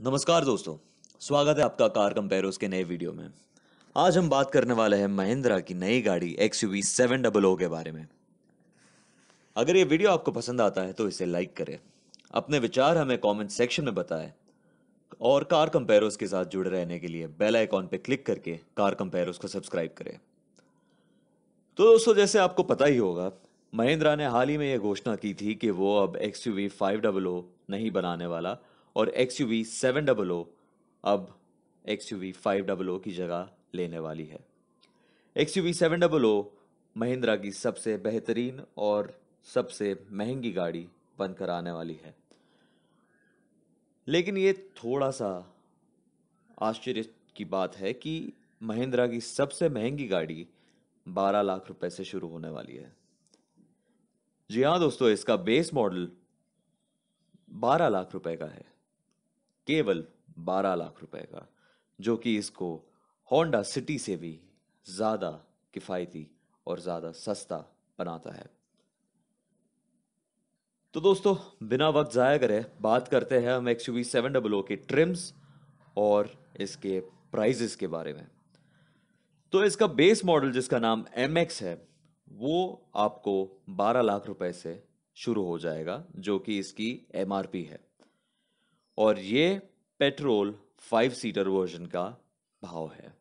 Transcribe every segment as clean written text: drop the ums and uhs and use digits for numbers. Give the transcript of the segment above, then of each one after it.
नमस्कार दोस्तों। स्वागत है आपका कार कंपेयर्स के नए वीडियो में। आज हम बात करने वाले हैं महिंद्रा की नई गाड़ी XUV 700 के बारे में। अगर ये वीडियो आपको पसंद आता है तो इसे लाइक करें, अपने विचार हमें कमेंट सेक्शन में बताएं और कार कंपेयर्स के साथ जुड़े रहने के लिए बेल आइकॉन पर क्लिक करके कार कंपेयर्स को सब्सक्राइब करें। तो दोस्तों, जैसे आपको पता ही होगा, महिंद्रा ने हाल ही में यह घोषणा की थी कि वो अब XUV 500 नहीं बनाने वाला और XUV 700 अब XUV 500 की जगह लेने वाली है। XUV 700 महिंद्रा की सबसे बेहतरीन और सबसे महंगी गाड़ी बनकर आने वाली है। लेकिन ये थोड़ा सा आश्चर्य की बात है कि महिंद्रा की सबसे महंगी गाड़ी 12 लाख रुपए से शुरू होने वाली है। जी हाँ दोस्तों, इसका बेस मॉडल 12 लाख रुपए का है, केवल 12 लाख रुपए का, जो कि इसको होंडा सिटी से भी ज्यादा किफायती और ज्यादा सस्ता बनाता है। तो दोस्तों, बिना वक्त जाया करे बात करते हैं हम XUV 700 के ट्रिम्स और इसके प्राइजेस के बारे में। तो इसका बेस मॉडल जिसका नाम MX है, वो आपको 12 लाख रुपए से शुरू हो जाएगा, जो कि इसकी MRP है। और ये पेट्रोल 5 सीटर वर्जन का भाव है।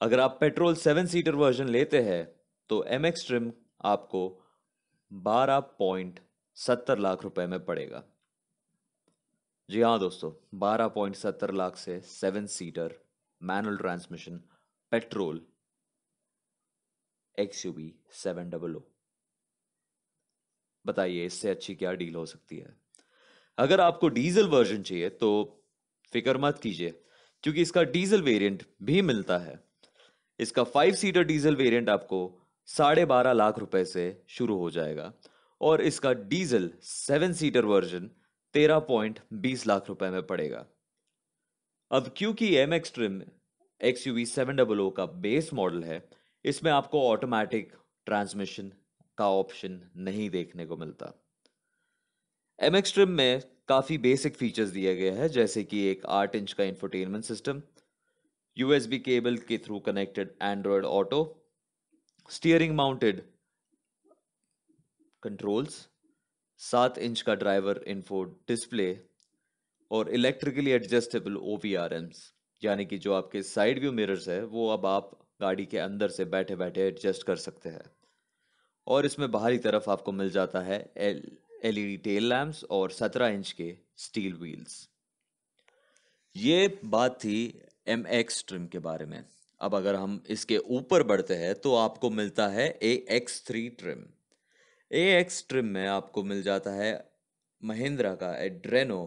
अगर आप पेट्रोल 7 सीटर वर्जन लेते हैं तो MX ट्रिम आपको 12.70 लाख रुपए में पड़ेगा। जी हाँ दोस्तों, 12.70 लाख से 7 seater manual transmission petrol XUV 700। बताइए, इससे अच्छी क्या डील हो सकती है। अगर आपको डीजल वर्जन चाहिए तो फिक्र मत कीजिए, क्योंकि इसका डीजल वेरिएंट भी मिलता है। इसका 5 सीटर डीजल वेरिएंट आपको 12.5 लाख रुपए से शुरू हो जाएगा और इसका डीजल 7 सीटर वर्जन 13.20 लाख रुपए में पड़ेगा। अब क्योंकि MX ट्रिम XUV 700 का बेस मॉडल है, इसमें आपको ऑटोमेटिक ट्रांसमिशन का ऑप्शन नहीं देखने को मिलता। MX ट्रिम में काफी बेसिक फीचर्स दिए गए हैं, जैसे कि एक 8 इंच का इंफोटेनमेंट सिस्टम, USB केबल के through connected Android auto, steering mounted controls, 7 inch का ड्राइवर इन्फो डिस्प्ले और इलेक्ट्रिकली एडजस्टेबल OVRMs, यानी कि जो आपके साइड व्यू मिरर्स है वो अब आप गाड़ी के अंदर से बैठे बैठे एडजस्ट कर सकते हैं। और इसमें बाहरी तरफ आपको मिल जाता है LED टेल लैम्प्स और 17 इंच के स्टील व्हील्स। ये बात थी MX ट्रिम के बारे में। अब अगर हम इसके ऊपर बढ़ते हैं तो आपको मिलता है AX3 ट्रिम। AX ट्रिम में आपको मिल जाता है महिंद्रा का एड्रेनो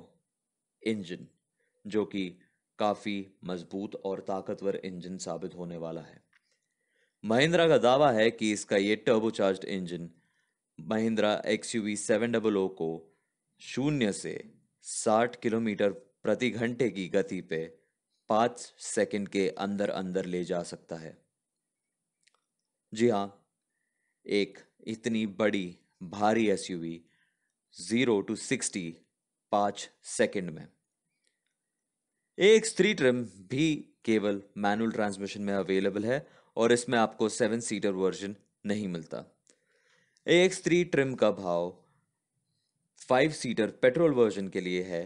इंजन, जो कि काफी मजबूत और ताकतवर इंजन साबित होने वाला है। महिंद्रा का दावा है कि इसका ये टर्बोचार्ज्ड इंजन महिंद्रा XUV 700 को 0 से 60 किलोमीटर प्रति घंटे की गति पे 5 सेकंड के अंदर अंदर ले जा सकता है। जी हाँ, एक इतनी बड़ी भारी SUV 0 to 60 5 सेकंड में। AX3 ट्रिम भी केवल मैनुअल ट्रांसमिशन में अवेलेबल है और इसमें आपको 7 सीटर वर्जन नहीं मिलता। AX3 ट्रिम का भाव 5 सीटर पेट्रोल वर्जन के लिए है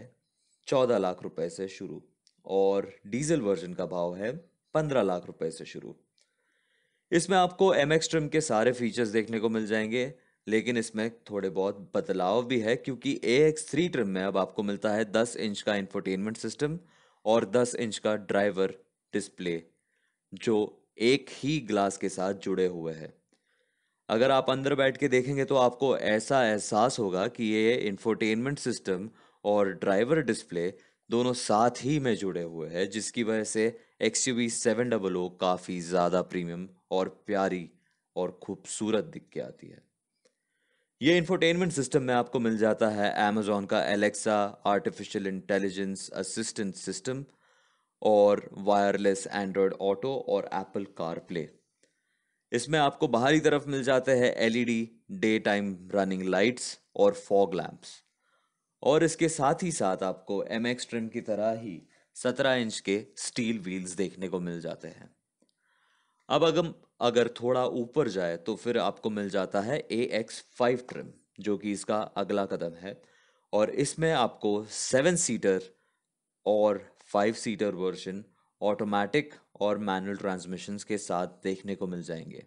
14 लाख रुपए से शुरू और डीजल वर्जन का भाव है 15 लाख रुपए से शुरू। इसमें आपको MX ट्रिम के सारे फीचर्स देखने को मिल जाएंगे, लेकिन इसमें थोड़े बहुत बदलाव भी है, क्योंकि AX3 ट्रिम में अब आपको मिलता है 10 इंच का इंफोटेनमेंट सिस्टम और 10 इंच का ड्राइवर डिस्प्ले, जो एक ही ग्लास के साथ जुड़े हुए हैं। अगर आप अंदर बैठ के देखेंगे तो आपको ऐसा एहसास होगा कि ये इंफोटेनमेंट सिस्टम और ड्राइवर डिस्प्ले दोनों साथ ही में जुड़े हुए हैं, जिसकी वजह से XUV 700 काफी ज्यादा प्रीमियम और प्यारी और खूबसूरत दिख के आती है। ये इंफोटेनमेंट सिस्टम में आपको मिल जाता है Amazon का Alexa artificial intelligence assistant system और वायरलेस एंड्रॉयड ऑटो और एप्पल कारप्ले। इसमें आपको बाहरी तरफ मिल जाते हैं LED day time running lights और फॉग लैंप्स। और इसके साथ ही साथ आपको MX ट्रिम की तरह ही 17 इंच के स्टील व्हील्स देखने को मिल जाते हैं। अब अगर थोड़ा ऊपर जाए तो फिर आपको मिल जाता है AX5 ट्रिम, जो कि इसका अगला कदम है। और इसमें आपको 7 सीटर और 5 सीटर वर्जन ऑटोमेटिक और मैनुअल ट्रांसमिशंस के साथ देखने को मिल जाएंगे।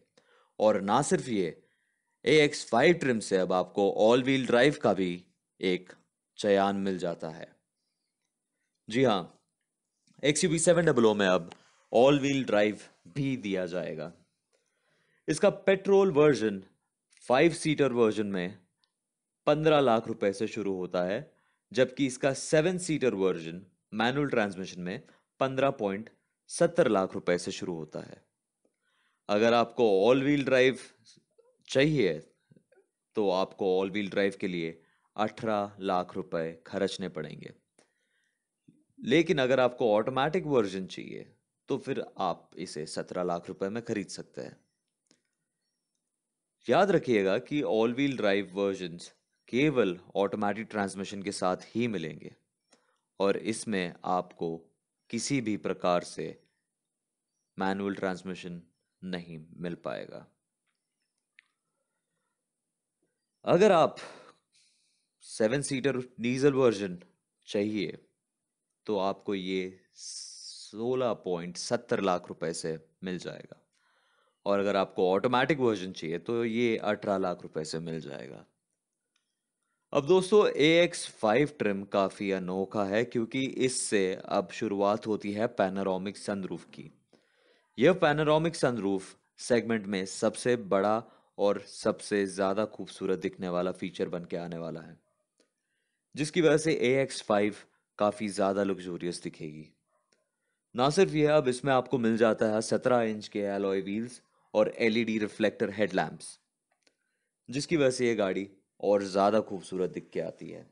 और ना सिर्फ ये, AX5 ट्रिम से अब आपको ऑल व्हील ड्राइव का भी एक चयान मिल जाता है। जी हाँ, XUV700 में अब ऑल व्हील ड्राइव भी दिया जाएगा। इसका पेट्रोल वर्जन 5 सीटर वर्जन में 15 लाख रुपए से शुरू होता है, जबकि इसका 7 सीटर वर्जन मैनुअल ट्रांसमिशन में 15.70 लाख रुपए से शुरू होता है। अगर आपको ऑल व्हील ड्राइव चाहिए तो आपको ऑल व्हील ड्राइव के लिए 18 लाख रुपए खर्चने पड़ेंगे। लेकिन अगर आपको ऑटोमेटिक वर्जन चाहिए तो फिर आप इसे 17 लाख रुपए में खरीद सकते हैं। याद रखिएगा कि ऑल व्हील ड्राइव वर्जन्स केवल ऑटोमेटिक ट्रांसमिशन के साथ ही मिलेंगे और इसमें आपको किसी भी प्रकार से मैनुअल ट्रांसमिशन नहीं मिल पाएगा। अगर आप 7 सीटर डीजल वर्जन चाहिए तो आपको ये 16.70 लाख रुपए से मिल जाएगा। और अगर आपको ऑटोमेटिक वर्जन चाहिए तो ये 18 लाख रुपए से मिल जाएगा। अब दोस्तों, AX5 ट्रिम काफ़ी अनोखा है क्योंकि इससे अब शुरुआत होती है पैनोरामिक सनरूफ की। यह पैनोरामिक सनरूफ सेगमेंट में सबसे बड़ा और सबसे ज़्यादा खूबसूरत दिखने वाला फीचर बन के आने वाला है, जिसकी वजह से AX5 काफ़ी ज़्यादा लग्जूरियस दिखेगी। ना सिर्फ यह, अब इसमें आपको मिल जाता है 17 इंच के एलॉय व्हील्स और LED रिफ्लेक्टर हेडलैम्प्स, जिसकी वजह से ये गाड़ी और ज़्यादा खूबसूरत दिख के आती है।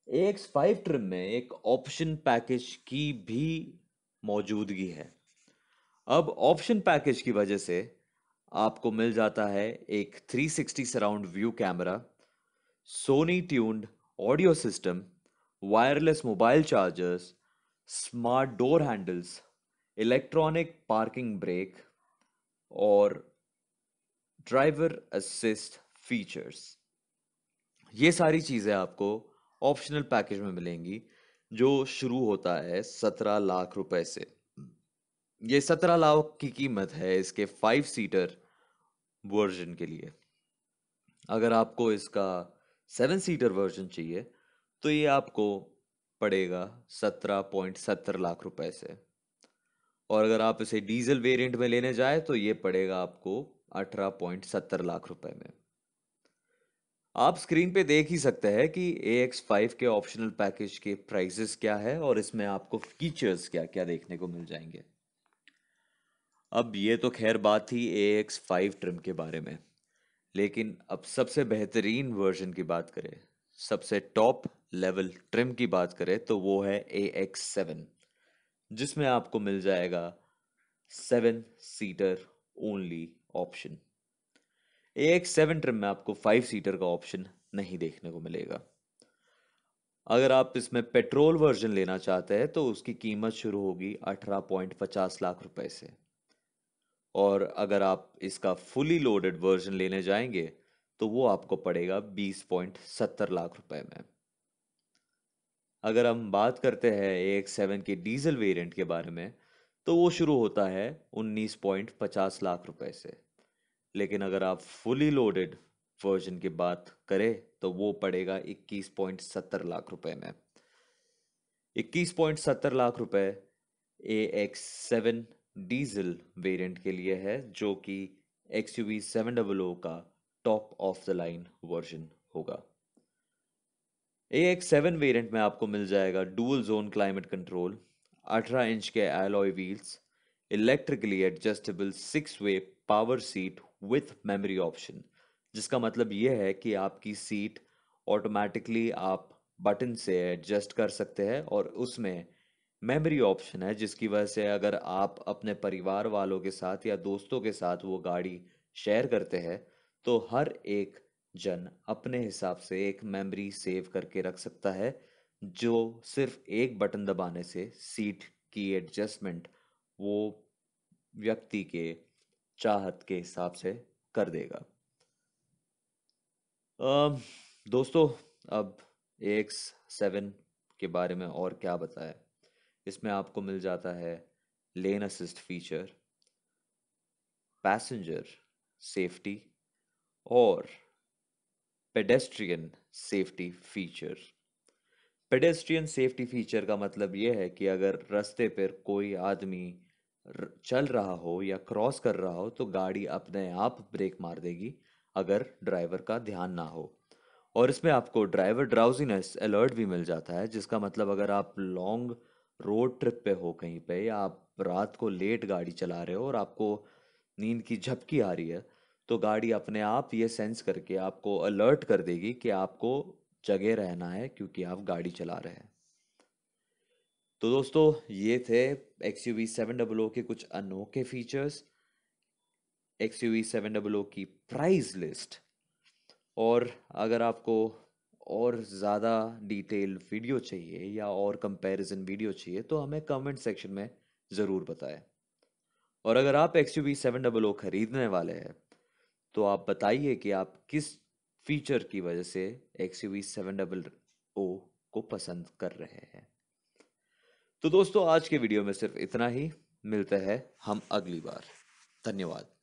AX5 ट्रिम में एक ऑप्शन पैकेज की भी मौजूदगी है। अब ऑप्शन पैकेज की वजह से आपको मिल जाता है एक 360 surround view camera, Sony tuned audio system, wireless mobile chargers, smart door handles, electronic parking brake और ड्राइवर असिस्ट फीचर्स। ये सारी चीज़ें आपको ऑप्शनल पैकेज में मिलेंगी, जो शुरू होता है 17 लाख रुपए से। ये 17 लाख की कीमत है इसके 5 सीटर वर्जन के लिए। अगर आपको इसका 7 सीटर वर्जन चाहिए तो ये आपको पड़ेगा 17.70 लाख रुपए से। और अगर आप इसे डीजल वेरिएंट में लेने जाए तो ये पड़ेगा आपको 18.70 लाख रुपए में। आप स्क्रीन पे देख ही सकते हैं कि AX5 के ऑप्शनल पैकेज के प्राइसेस क्या है और इसमें आपको फीचर्स क्या क्या देखने को मिल जाएंगे। अब ये तो खैर बात थी AX5 ट्रिम के बारे में, लेकिन अब सबसे बेहतरीन वर्जन की बात करें, सबसे टॉप लेवल ट्रिम की बात करें तो वो है AX7, जिसमें आपको मिल जाएगा 7 seater only option. AX7 trim में आपको 5 सीटर का ऑप्शन नहीं देखने को मिलेगा। अगर आप इसमें पेट्रोल वर्जन लेना चाहते हैं तो उसकी कीमत शुरू होगी 18.50 लाख रुपए से। और अगर आप इसका फुली लोडेड वर्जन लेने जाएंगे तो वो आपको पड़ेगा 20.70 लाख रुपए में। अगर हम बात करते हैं AX7 के डीजल वेरिएंट के बारे में तो वो शुरू होता है 19.50 लाख रुपए से। लेकिन अगर आप फुली लोडेड वर्जन की बात करें तो वो पड़ेगा 21.70 लाख रुपए में। 21.70 लाख रुपए AX7 डीजल वेरिएंट के लिए है, जो कि XUV700 का top of the line version होगा। AX7 वेरिएंट में आपको मिल जाएगा dual zone climate control, 18 inch के alloy wheels, electrically adjustable 6 way power seat with memory option, जिसका मतलब यह है कि आपकी सीट ऑटोमेटिकली आप बटन से एडजस्ट कर सकते हैं और उसमें मेमोरी ऑप्शन है, जिसकी वजह से अगर आप अपने परिवार वालों के साथ या दोस्तों के साथ वो गाड़ी शेयर करते हैं तो हर एक जन अपने हिसाब से एक मेमोरी सेव करके रख सकता है, जो सिर्फ एक बटन दबाने से सीट की एडजस्टमेंट वो व्यक्ति के चाहत के हिसाब से कर देगा। अम, दोस्तों, अब AX7 के बारे में और क्या बताएं। इसमें आपको मिल जाता है lane assist feature, passenger safety और pedestrian safety feature. Pedestrian safety feature का मतलब यह है कि अगर रास्ते पर कोई आदमी चल रहा हो या क्रॉस कर रहा हो तो गाड़ी अपने आप ब्रेक मार देगी अगर ड्राइवर का ध्यान ना हो। और इसमें आपको ड्राइवर ड्राउजीनेस अलर्ट भी मिल जाता है, जिसका मतलब अगर आप लॉन्ग रोड ट्रिप पे हो कहीं पे, या आप रात को लेट गाड़ी चला रहे हो और आपको नींद की झपकी आ रही है, तो गाड़ी अपने आप ये सेंस करके आपको अलर्ट कर देगी कि आपको जगह रहना है क्योंकि आप गाड़ी चला रहे हैं। तो दोस्तों, ये थे XUV700 के कुछ अनोखे फीचर्स, XUV700 की प्राइस लिस्ट। और अगर आपको और ज़्यादा डिटेल वीडियो चाहिए या और कंपैरिजन वीडियो चाहिए तो हमें कमेंट सेक्शन में ज़रूर बताएं। और अगर आप XUV700 खरीदने वाले हैं तो आप बताइए कि आप किस फीचर की वजह से XUV700 को पसंद कर रहे हैं। तो दोस्तों, आज के वीडियो में सिर्फ इतना ही। मिलते हैं हम अगली बार। धन्यवाद।